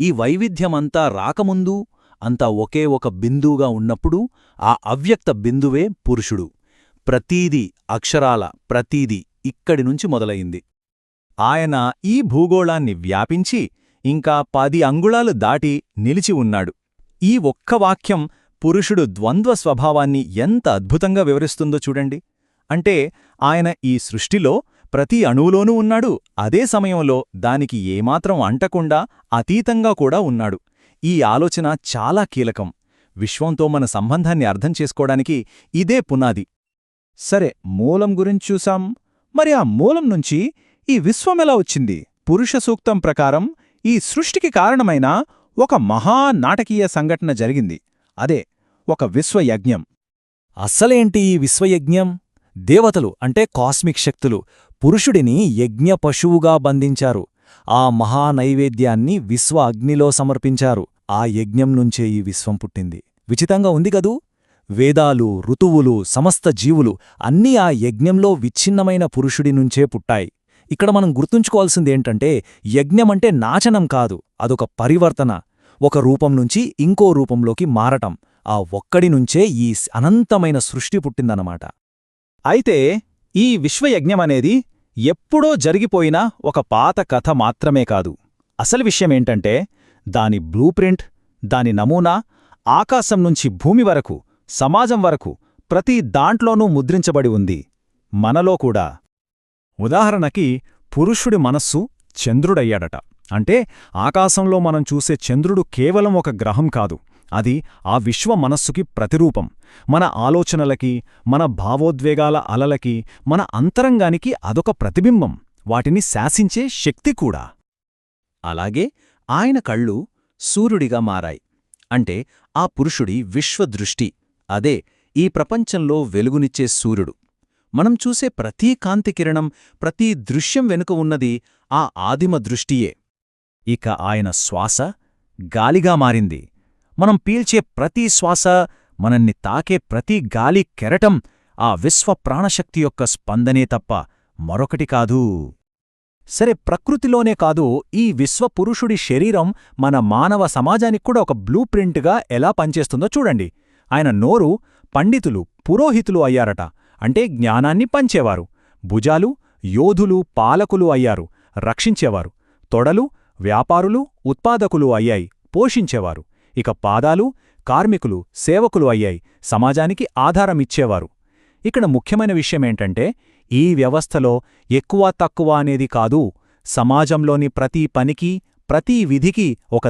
ఈ వైవిధ్యమంతా రాకముందు అంతా ఒకే ఒక బిందువుగా ఉన్నప్పుడు ఆ అవ్యక్త బిందువే పురుషుడు. ప్రతీదీ అక్షరాల ప్రతీదీ ఇక్కడినుంచి మొదలయింది. ఆయన ఈ భూగోళాన్ని వ్యాపించి ఇంకా 10 అంగుళాలు దాటి నిలిచి ఉన్నాడు. ఈ ఒక్క వాక్యం పురుషుడు ద్వంద్వ స్వభావాన్ని ఎంత అద్భుతంగా వివరిస్తుందో చూడండి. అంటే ఆయన ఈ సృష్టిలో ప్రతి అణువులోనూ ఉన్నాడు, అదే సమయంలో దానికి ఏమాత్రం అంటకుండా అతీతంగా కూడా ఉన్నాడు. ఈ ఆలోచన చాలా కీలకం. విశ్వంతో మన సంబంధాన్ని అర్థం చేసుకోవడానికి ఇదే పునాది. సరే, మూలం గురించి చూసాం. మరి ఆ మూలం నుంచి ఈ విశ్వమెలా వచ్చింది? పురుష సూక్తం ప్రకారం ఈ సృష్టికి కారణమైన ఒక మహానాటకీయ సంఘటన జరిగింది. అదే ఒక విశ్వయజ్ఞం. అస్సలేంటి ఈ విశ్వయజ్ఞం? దేవతలు అంటే కాస్మిక్ శక్తులు పురుషుడిని యజ్ఞ పశువుగా బంధించారు. ఆ మహానైవేద్యాన్ని విశ్వ అగ్నిలో సమర్పించారు. ఆ యజ్ఞం నుంచే ఈ విశ్వం పుట్టింది. విచితంగా ఉంది కదూ? వేదాలు, ఋతువులు, సమస్త జీవులు అన్నీ ఆ యజ్ఞంలో విచ్ఛిన్నమైన పురుషుడి నుంచే పుట్టాయి. ఇక్కడ మనం గుర్తుంచుకోవాల్సిందేంటంటే యజ్ఞమంటే నాచనం కాదు, అదొక పరివర్తన. ఒక రూపం నుంచి ఇంకో రూపంలోకి మారటం. ఆ ఒక్కడి నుంచే ఈ అనంతమైన సృష్టి పుట్టిందన్నమాట. అయితే ఈ విశ్వయజ్ఞమనేది ఎప్పుడో జరిగిపోయిన ఒక పాత కథ మాత్రమే కాదు. అసలు విషయమేంటంటే దాని బ్లూప్రింట్, దాని నమూనా ఆకాశం నుంచి భూమి వరకు, సమాజం వరకు ప్రతి దాంట్లోనూ ముద్రించబడి ఉంది. మనలో కూడా. ఉదాహరణకి పురుషుడి మనస్సు చంద్రుడయ్యాడట. అంటే ఆకాశంలో మనం చూసే చంద్రుడు కేవలం ఒక గ్రహం కాదు, అది ఆ విశ్వ మనస్సుకి ప్రతిరూపం. మన ఆలోచనలకి, మన భావోద్వేగాల అలలకి, మన అంతరంగానికి అదొక ప్రతిబింబం, వాటిని శాసించే శక్తి కూడా. అలాగే ఆయన కళ్ళు సూర్యుడిగా మారాయి. అంటే ఆ పురుషుడి విశ్వదృష్టి, అదే ఈ ప్రపంచంలో వెలుగునిచ్చే సూర్యుడు. మనం చూసే ప్రతీ కాంతికిరణం, ప్రతీ దృశ్యం వెనుక ఉన్నది ఆ ఆదిమ దృష్టియే. ఇక ఆయన శ్వాస గాలిగా మారింది. మనం పీల్చే ప్రతి శ్వాస, మనల్ని తాకే ప్రతి గాలి కెరటం ఆ విశ్వ ప్రాణశక్తి యొక్క స్పందనే తప్ప మరొకటి కాదు. సరే, ప్రకృతిలోనే కాదు, ఈ విశ్వపురుషుడి శరీరం మన మానవ సమాజానికి కూడా ఒక బ్లూప్రింట్గా ఎలా పనిచేస్తుందో చూడండి. ఆయన నోరు పండితులు, పురోహితులు అయ్యారట. అంటే జ్ఞానాన్ని పంచేవారు. భుజాలు యోధులు, పాలకులు అయ్యారు, రక్షించేవారు. తొడలు వ్యాపారులు, ఉత్పాదకులు అయ్యాయి, పోషించేవారు. ఇక పాదాలు కార్మికులు, సేవకులు అయ్యాయి, సమాజానికి ఆధారమిచ్చేవారు. ఇక్కడ ముఖ్యమైన విషయమేంటంటే ఈ వ్యవస్థలో ఎక్కువ తక్కువ అనేది కాదు, సమాజంలోని ప్రతి పనికి, ప్రతి విధికి ఒక